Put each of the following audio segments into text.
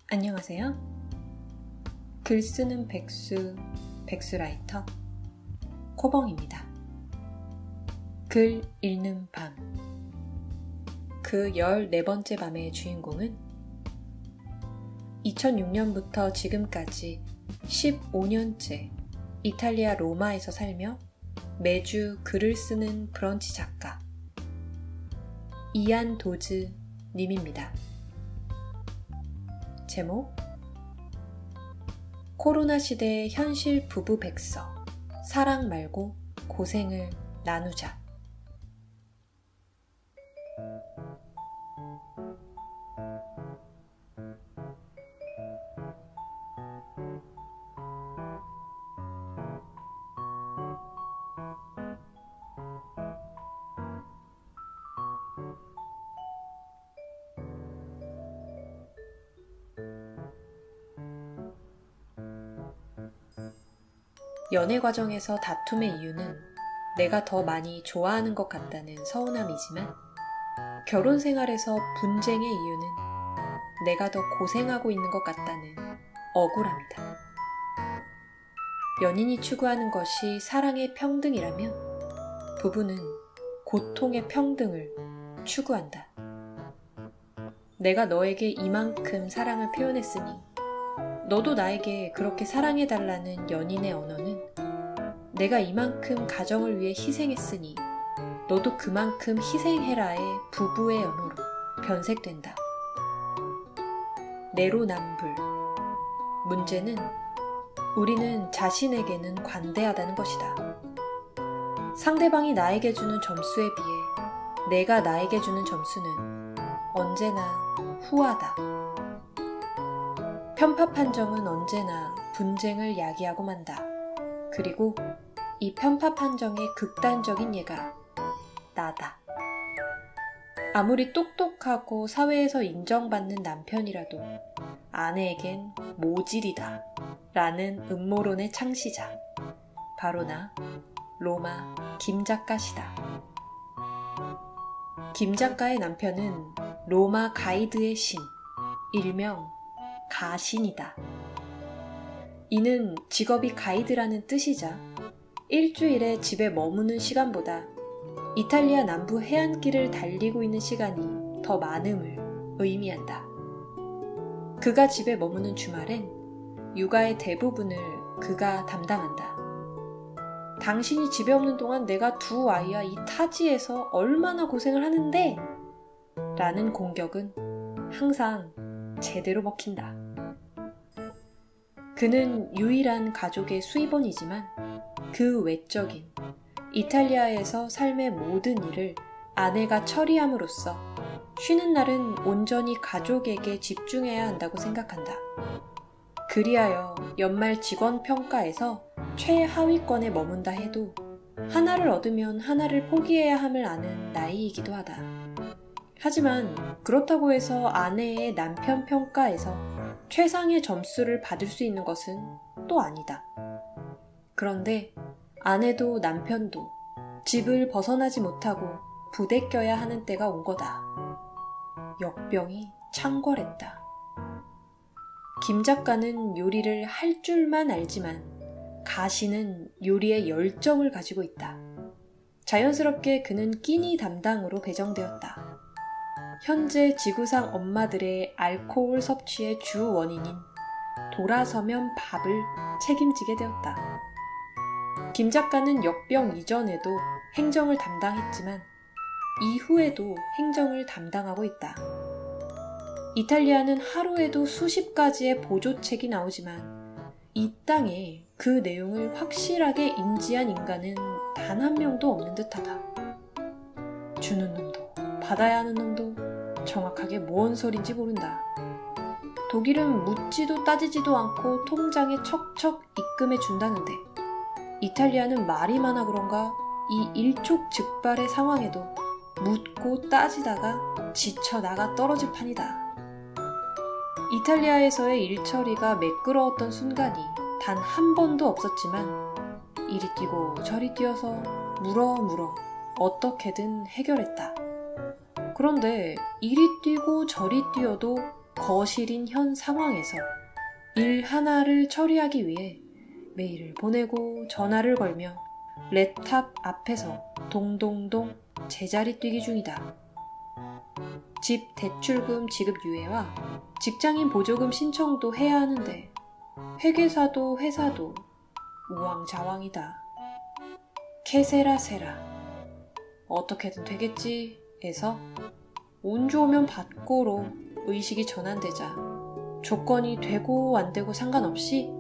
안녕하세요. 글 쓰는 백수라이터 코벙입니다. 글 읽는 밤. 그 14번째 밤의 주인공은 2006년부터 지금까지 15년째 이탈리아 로마에서 살며 매주 글을 쓰는 브런치 작가 이안 도즈 님입니다. 제목: 코로나 시대의 현실 부부 백서, 사랑 말고 고생을 나누자. 연애 과정에서 다툼의 이유는 내가 더 많이 좋아하는 것 같다는 서운함이지만, 결혼 생활에서 분쟁의 이유는 내가 더 고생하고 있는 것 같다는 억울함이다. 연인이 추구하는 것이 사랑의 평등이라면 부부는 고통의 평등을 추구한다. 내가 너에게 이만큼 사랑을 표현했으니 너도 나에게 그렇게 사랑해달라는 연인의 언어는, 내가 이만큼 가정을 위해 희생했으니 너도 그만큼 희생해라의 부부의 언어로 변색된다. 내로남불. 문제는 우리는 자신에게는 관대하다는 것이다. 상대방이 나에게 주는 점수에 비해 내가 나에게 주는 점수는 언제나 후하다. 편파 판정은 언제나 분쟁을 야기하고 만다. 그리고 이 편파 판정의 극단적인 예가 나다. 아무리 똑똑하고 사회에서 인정받는 남편이라도 아내에겐 모질이다 라는 음모론의 창시자, 바로 나, 로마 김작가시다. 김작가의 남편은 로마 가이드의 신, 일명 가신이다. 이는 직업이 가이드라는 뜻이자 일주일에 집에 머무는 시간보다 이탈리아 남부 해안길을 달리고 있는 시간이 더 많음을 의미한다. 그가 집에 머무는 주말엔 육아의 대부분을 그가 담당한다. 당신이 집에 없는 동안 내가 두 아이와 이 타지에서 얼마나 고생을 하는데? 라는 공격은 항상 제대로 먹힌다. 그는 유일한 가족의 수입원이지만 그 외적인 이탈리아에서 삶의 모든 일을 아내가 처리함으로써 쉬는 날은 온전히 가족에게 집중해야 한다고 생각한다. 그리하여 연말 직원 평가에서 최하위권에 머문다 해도 하나를 얻으면 하나를 포기해야 함을 아는 나이이기도 하다. 하지만 그렇다고 해서 아내의 남편 평가에서 최상의 점수를 받을 수 있는 것은 또 아니다. 그런데 아내도 남편도 집을 벗어나지 못하고 부대껴야 하는 때가 온 거다. 역병이 창궐했다. 김 작가는 요리를 할 줄만 알지만 가시는 요리에 열정을 가지고 있다. 자연스럽게 그는 끼니 담당으로 배정되었다. 현재 지구상 엄마들의 알코올 섭취의 주 원인인 돌아서면 밥을 책임지게 되었다. 김 작가는 역병 이전에도 행정을 담당했지만 이후에도 행정을 담당하고 있다. 이탈리아는 하루에도 수십 가지의 보조책이 나오지만 이 땅에 그 내용을 확실하게 인지한 인간은 단 한 명도 없는 듯하다. 주는 놈도 받아야 하는 놈도 정확하게 뭔 소린지 모른다. 독일은 묻지도 따지지도 않고 통장에 척척 입금해 준다는데, 이탈리아는 말이 많아 그런가 이 일촉즉발의 상황에도 묻고 따지다가 지쳐 나가 떨어질 판이다. 이탈리아에서의 일처리가 매끄러웠던 순간이 단 한 번도 없었지만 이리 뛰고 저리 뛰어서 물어 어떻게든 해결했다. 그런데 이리 뛰고 저리 뛰어도 거실인 현 상황에서 일 하나를 처리하기 위해 메일을 보내고 전화를 걸며 랩탑 앞에서 동동동 제자리 뛰기 중이다. 집 대출금 지급 유예와 직장인 보조금 신청도 해야 하는데 회계사도 회사도 우왕좌왕이다. 캐세라 세라. 어떻게든 되겠지 해서 운 좋으면 받고로 의식이 전환되자 조건이 되고 안 되고 상관없이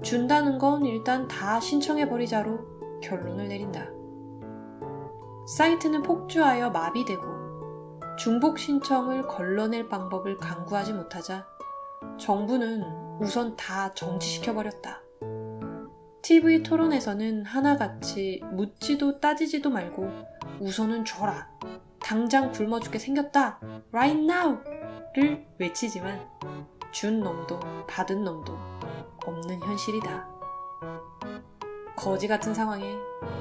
준다는 건 일단 다 신청해버리자로 결론을 내린다. 사이트는 폭주하여 마비되고 중복 신청을 걸러낼 방법을 강구하지 못하자 정부는 우선 다 정지시켜버렸다. TV 토론에서는 하나같이 묻지도 따지지도 말고 우선은 줘라. 당장 굶어 죽게 생겼다. Right now! 를 외치지만 준 놈도 받은 놈도 없는 현실이다. 거지 같은 상황에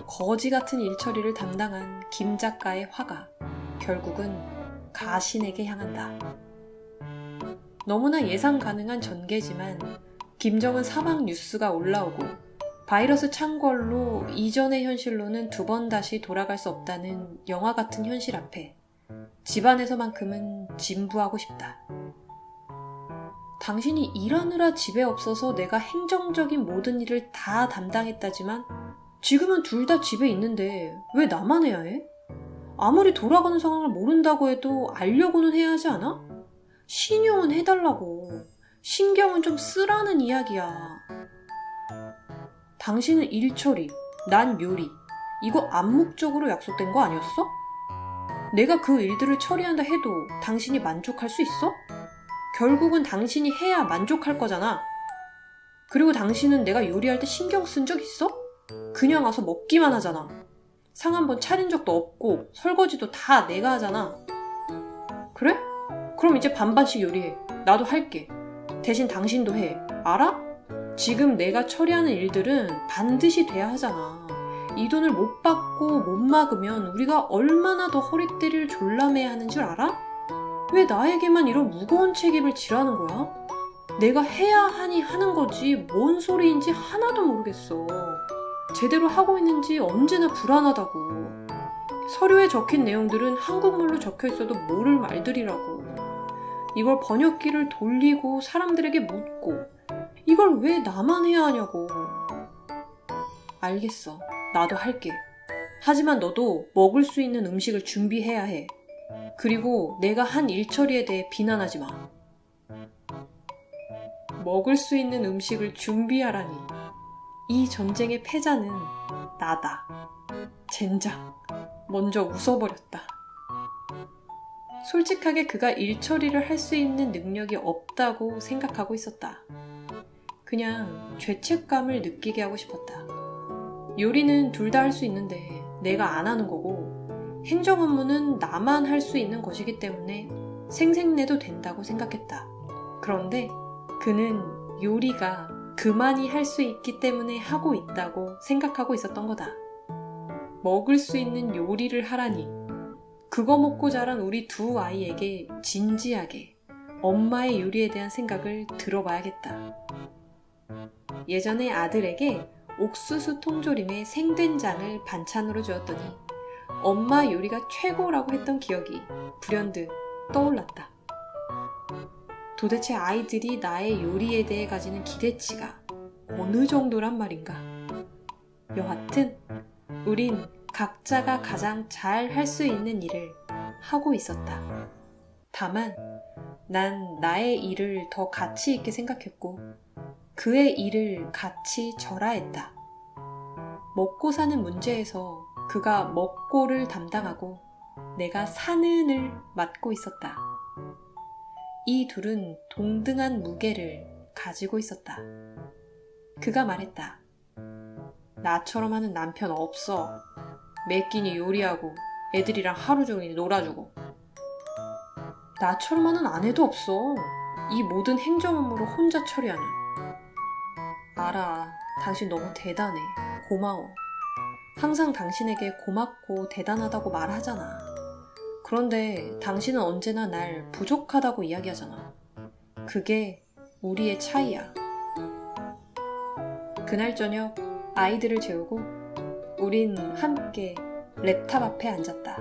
거지 같은 일처리를 담당한 김 작가의 화가 결국은 가신에게 향한다. 너무나 예상 가능한 전개지만 김정은 사망 뉴스가 올라오고 바이러스 창궐로 이전의 현실로는 두 번 다시 돌아갈 수 없다는 영화 같은 현실 앞에 집안에서만큼은 진부하고 싶다. 당신이 일하느라 집에 없어서 내가 행정적인 모든 일을 다 담당했다지만 지금은 둘 다 집에 있는데 왜 나만 해야 해? 아무리 돌아가는 상황을 모른다고 해도 알려고는 해야 하지 않아? 신용은 해달라고. 신경은 좀 쓰라는 이야기야. 당신은 일처리, 난 요리. 이거 암묵적으로 약속된 거 아니었어? 내가 그 일들을 처리한다 해도 당신이 만족할 수 있어? 결국은 당신이 해야 만족할 거잖아. 그리고 당신은 내가 요리할 때 신경 쓴 적 있어? 그냥 와서 먹기만 하잖아. 상 한 번 차린 적도 없고 설거지도 다 내가 하잖아. 그래? 그럼 이제 반반씩 요리해. 나도 할게. 대신 당신도 해. 알아? 지금 내가 처리하는 일들은 반드시 돼야 하잖아. 이 돈을 못 받고 못 막으면 우리가 얼마나 더 허리띠를 졸라매야 하는 줄 알아? 왜 나에게만 이런 무거운 책임을 지라는 거야? 내가 해야 하니 하는 거지 뭔 소리인지 하나도 모르겠어. 제대로 하고 있는지 언제나 불안하다고. 서류에 적힌 내용들은 한국말로 적혀 있어도 모를 말들이라고. 이걸 번역기를 돌리고 사람들에게 묻고 이걸 왜 나만 해야 하냐고. 알겠어. 나도 할게. 하지만 너도 먹을 수 있는 음식을 준비해야 해. 그리고 내가 한 일처리에 대해 비난하지 마. 먹을 수 있는 음식을 준비하라니. 이 전쟁의 패자는 나다. 젠장. 먼저 웃어버렸다. 솔직하게 그가 일처리를 할 수 있는 능력이 없다고 생각하고 있었다. 그냥 죄책감을 느끼게 하고 싶었다. 요리는 둘 다 할 수 있는데 내가 안 하는 거고 행정 업무는 나만 할 수 있는 것이기 때문에 생색내도 된다고 생각했다. 그런데 그는 요리가 그만이 할 수 있기 때문에 하고 있다고 생각하고 있었던 거다. 먹을 수 있는 요리를 하라니. 그거 먹고 자란 우리 두 아이에게 진지하게 엄마의 요리에 대한 생각을 들어봐야겠다. 예전에 아들에게 옥수수 통조림에 생된장을 반찬으로 주었더니 엄마 요리가 최고라고 했던 기억이 불현듯 떠올랐다. 도대체 아이들이 나의 요리에 대해 가지는 기대치가 어느 정도란 말인가? 여하튼 우린 각자가 가장 잘 할 수 있는 일을 하고 있었다. 다만 난 나의 일을 더 가치 있게 생각했고 그의 일을 같이 절하했다. 먹고 사는 문제에서 그가 먹고를 담당하고 내가 사는을 맡고 있었다. 이 둘은 동등한 무게를 가지고 있었다. 그가 말했다. 나처럼 하는 남편 없어. 매 끼니 요리하고 애들이랑 하루 종일 놀아주고. 나처럼 하는 아내도 없어. 이 모든 행정 업무를 혼자 처리하는. 알아. 당신 너무 대단해. 고마워. 항상 당신에게 고맙고 대단하다고 말하잖아. 그런데 당신은 언제나 날 부족하다고 이야기하잖아. 그게 우리의 차이야. 그날 저녁 아이들을 재우고 우린 함께 랩탑 앞에 앉았다.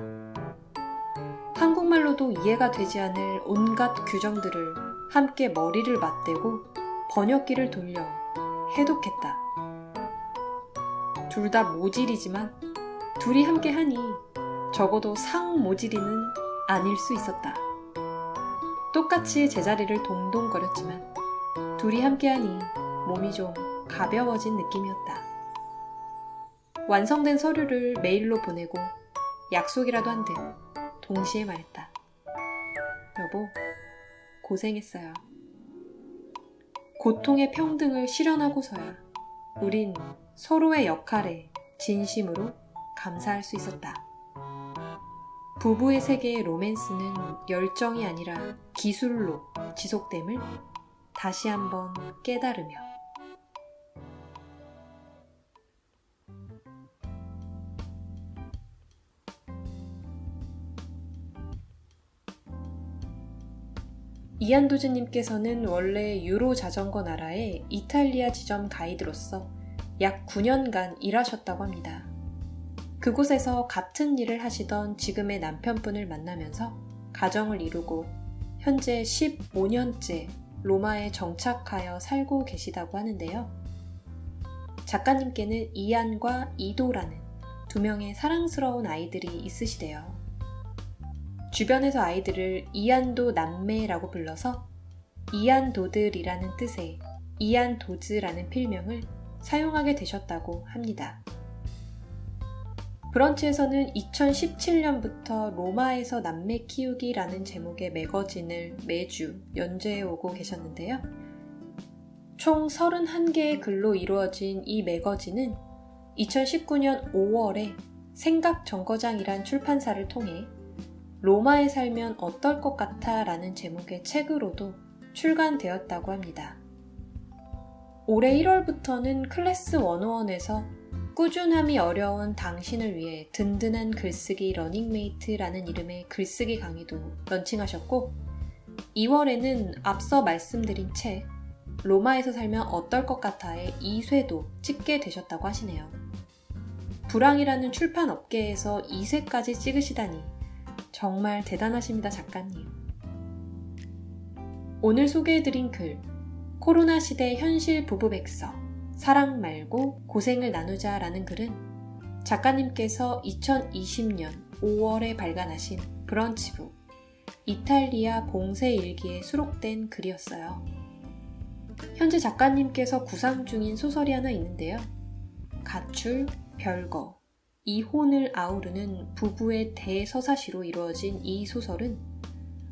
한국말로도 이해가 되지 않을 온갖 규정들을 함께 머리를 맞대고 번역기를 돌려 해독했다. 둘 다 모질이지만 둘이 함께 하니 적어도 상모질이는 아닐 수 있었다. 똑같이 제자리를 동동거렸지만 둘이 함께하니 몸이 좀 가벼워진 느낌이었다. 완성된 서류를 메일로 보내고 약속이라도 한 듯 동시에 말했다. 여보, 고생했어요. 고통의 평등을 실현하고서야 우린 서로의 역할에 진심으로 감사할 수 있었다. 부부의 세계의 로맨스는 열정이 아니라 기술로 지속됨을 다시 한번 깨달으며 이한도즈님께서는 원래 유로 자전거 나라의 이탈리아 지점 가이드로서 약 9년간 일하셨다고 합니다. 그곳에서 같은 일을 하시던 지금의 남편분을 만나면서 가정을 이루고 현재 15년째 로마에 정착하여 살고 계시다고 하는데요. 작가님께는 이안과 이도라는 두 명의 사랑스러운 아이들이 있으시대요. 주변에서 아이들을 이안도 남매라고 불러서 이안도들이라는 뜻의 이안도즈라는 필명을 사용하게 되셨다고 합니다. 브런치에서는 2017년부터 로마에서 남매 키우기라는 제목의 매거진을 매주 연재해 오고 계셨는데요. 총 31개의 글로 이루어진 이 매거진은 2019년 5월에 생각정거장이란 출판사를 통해 로마에 살면 어떨 것 같아 라는 제목의 책으로도 출간되었다고 합니다. 올해 1월부터는 클래스 101에서 꾸준함이 어려운 당신을 위해 든든한 글쓰기 러닝메이트라는 이름의 글쓰기 강의도 런칭하셨고 2월에는 앞서 말씀드린 책 로마에서 살면 어떨 것 같아의 2쇄도 찍게 되셨다고 하시네요. 불황이라는 출판 업계에서 2쇄까지 찍으시다니 정말 대단하십니다, 작가님. 오늘 소개해드린 글 코로나 시대 현실 부부 백서 사랑 말고 고생을 나누자 라는 글은 작가님께서 2020년 5월에 발간하신 브런치북 이탈리아 봉쇄 일기에 수록된 글이었어요. 현재 작가님께서 구상 중인 소설이 하나 있는데요. 가출, 별거, 이혼을 아우르는 부부의 대서사시로 이루어진 이 소설은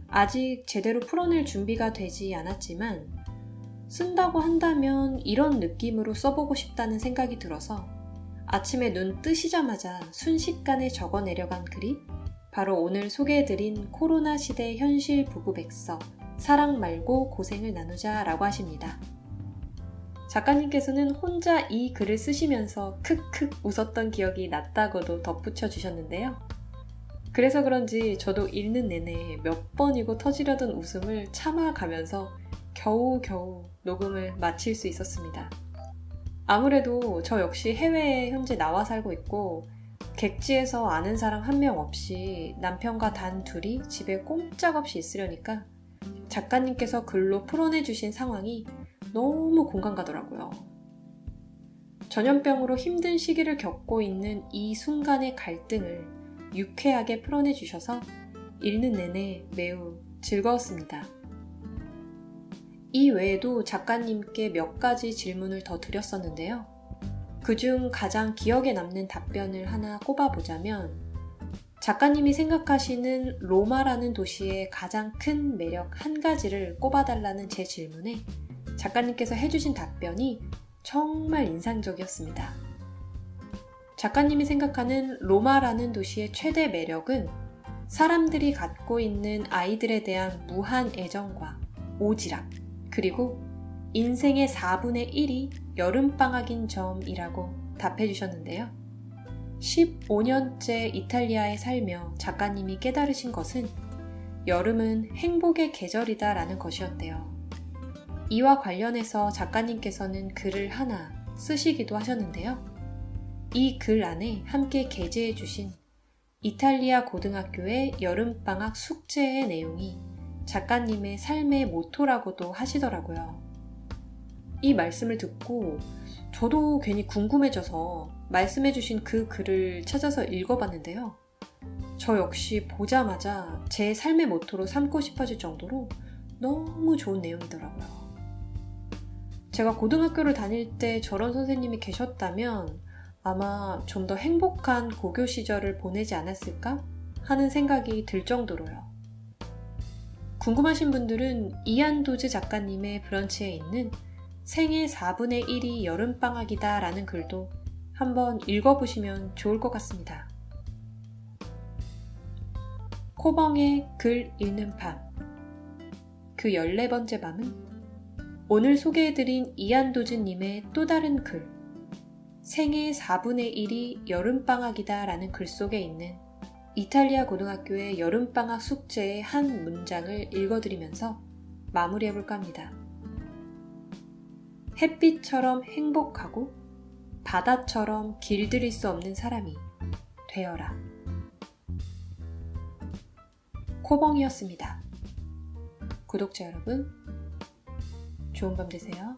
아직 제대로 풀어낼 준비가 되지 않았지만 쓴다고 한다면 이런 느낌으로 써보고 싶다는 생각이 들어서 아침에 눈 뜨시자마자 순식간에 적어내려간 글이 바로 오늘 소개해드린 코로나 시대 현실 부부 백서 사랑 말고 고생을 나누자 라고 하십니다. 작가님께서는 혼자 이 글을 쓰시면서 크크 웃었던 기억이 났다고도 덧붙여 주셨는데요. 그래서 그런지 저도 읽는 내내 몇 번이고 터지려던 웃음을 참아가면서 겨우겨우 녹음을 마칠 수 있었습니다. 아무래도 저 역시 해외에 현재 나와 살고 있고 객지에서 아는 사람 한 명 없이 남편과 단 둘이 집에 꼼짝없이 있으려니까 작가님께서 글로 풀어내주신 상황이 너무 공감 가더라고요. 전염병으로 힘든 시기를 겪고 있는 이 순간의 갈등을 유쾌하게 풀어내주셔서 읽는 내내 매우 즐거웠습니다. 이 외에도 작가님께 몇 가지 질문을 더 드렸었는데요. 그중 가장 기억에 남는 답변을 하나 꼽아보자면 작가님이 생각하시는 로마라는 도시의 가장 큰 매력 한 가지를 꼽아달라는 제 질문에 작가님께서 해주신 답변이 정말 인상적이었습니다. 작가님이 생각하는 로마라는 도시의 최대 매력은 사람들이 갖고 있는 아이들에 대한 무한 애정과 오지랖, 그리고 인생의 4분의 1이 여름방학인 점이라고 답해주셨는데요. 15년째 이탈리아에 살며 작가님이 깨달으신 것은 여름은 행복의 계절이다 라는 것이었대요. 이와 관련해서 작가님께서는 글을 하나 쓰시기도 하셨는데요. 이 글 안에 함께 게재해 주신 이탈리아 고등학교의 여름방학 숙제의 내용이 작가님의 삶의 모토라고도 하시더라고요. 이 말씀을 듣고 저도 괜히 궁금해져서 말씀해 주신 그 글을 찾아서 읽어봤는데요. 저 역시 보자마자 제 삶의 모토로 삼고 싶어질 정도로 너무 좋은 내용이더라고요. 제가 고등학교를 다닐 때 저런 선생님이 계셨다면 아마 좀 더 행복한 고교 시절을 보내지 않았을까 하는 생각이 들 정도로요. 궁금하신 분들은 이안도즈 작가님의 브런치에 있는 생애 4분의 1이 여름방학이다 라는 글도 한번 읽어보시면 좋을 것 같습니다. 코벙의 글 읽는 밤. 그 14번째 밤은 오늘 소개해드린 이안도즈님의 또 다른 글, 생애 4분의 1이 여름방학이다 라는 글 속에 있는 이탈리아 고등학교의 여름방학 숙제의 한 문장을 읽어드리면서 마무리해볼까 합니다. 햇빛처럼 행복하고 바다처럼 길들일 수 없는 사람이 되어라. 코벙이었습니다. 구독자 여러분, 좋은 밤 되세요.